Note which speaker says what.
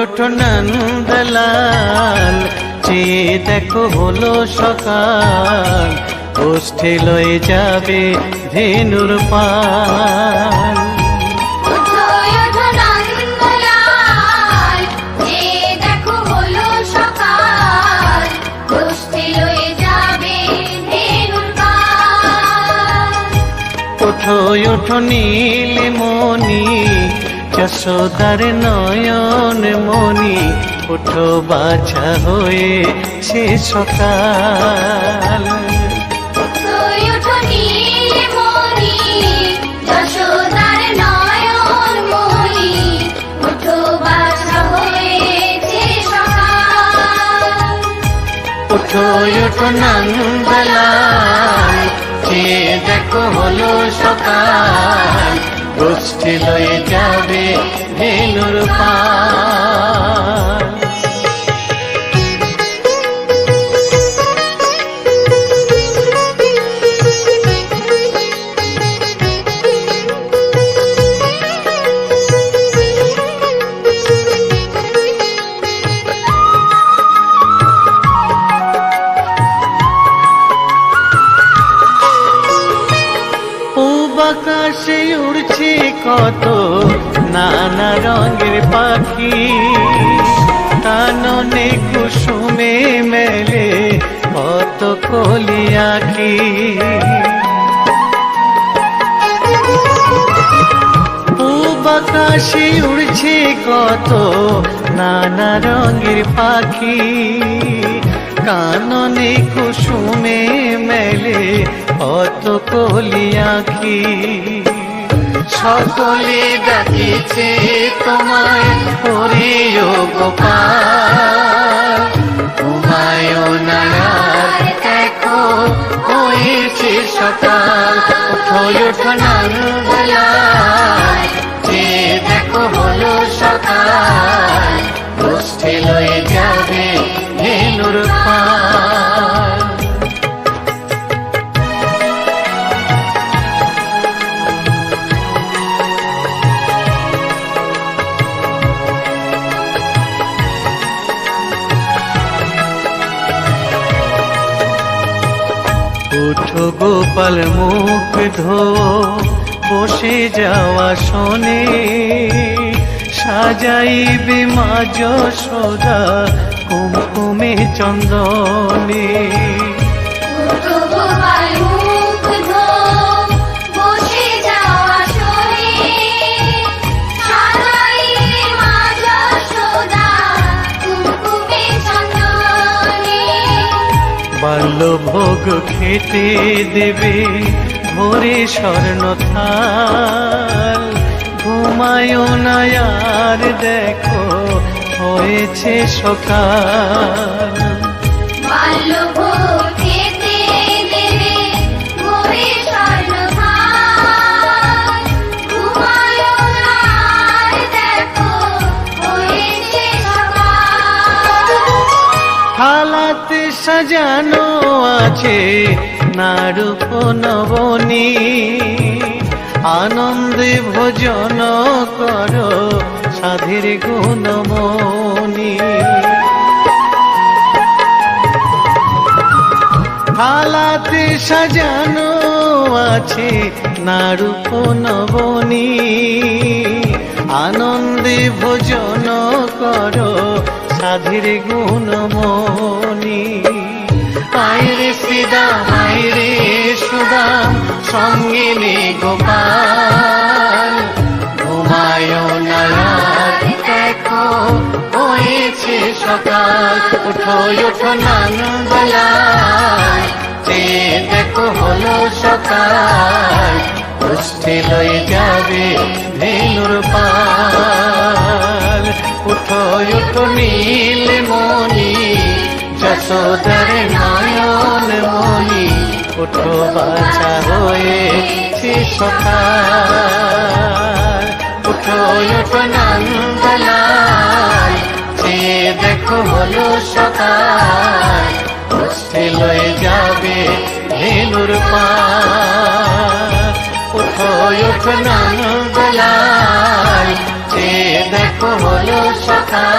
Speaker 1: ওঠো নন্দলাল, চেয়ে দেখো হলো সকাল, গোষ্ঠী লয়ে যাবে ধেনুর পাল। ওঠো ওঠো নীলমণি, যশোদার নয়ন মণি, ওঠো বাছা হয়েছে সকাল। ওঠো ওঠো নন্দলাল, চেয়ে দেখো হলো সকাল, গোষ্ঠী লয়ে যাবে ধেনুর পাল। আকাশে উড়ছে কত নানা রঙের পাখি, কাননে কুসুমে মেলে কত কলি আঁখি। পূব আকাশে উড়ছে কত নানা রঙের পাখি, কাননে কুসুমে মেলে কত কলি আঁখি। সকলে ডাকিছে তোমায় হরিও গোপাল, তোমায় নায়ার দেখো হয়েছে সকাল। ওঠো ওঠো নন্দলাল, চেয়ে দেখো হলো সকাল, গোষ্ঠী লয়ে যাবে ধেনুর পাল। ওঠো গোপাল মুখ ধো বসে যাওয়া শোনে, সাজাইবে মা যশোদা কুমকুমে চন্দনে। বাল্যভোগ খেতে দেবে ভোরে স্বর্ণ থাল, ঘুমায় না আর দেখো হয়েছে সকাল। থালাতে সাজানো আছে নারূপ নবনী, আনন্দে ভোজন করো সাধের গুণমণি। থালাতে সাজানো আছে নারূপ নবনী, আনন্দে ভোজন করো সাধের গুণমণি। আইরে শ্রীদাম আইরে সুদাম সঙ্গে নে গোপাল, ঘুমায় না দেখো হয়েছে সকাল। ওঠো ওঠো নন্দলাল, চেয়ে দেখো হলো সকাল, গোষ্ঠী লয়ে যাবে ধেনুর পাল। ওঠো ওঠো নীলমণি, যশোদার নয়ন মণি, ওঠো বাছা হয়েছে সকাল। ওঠো ওঠো নন্দলাল, চেয়ে দেখো হলো সকাল, গোষ্ঠী লয়ে যাবে ধেনুর পাল। ওঠো ওঠো নন্দলাল, চেয়ে দেখো হলো সকাল,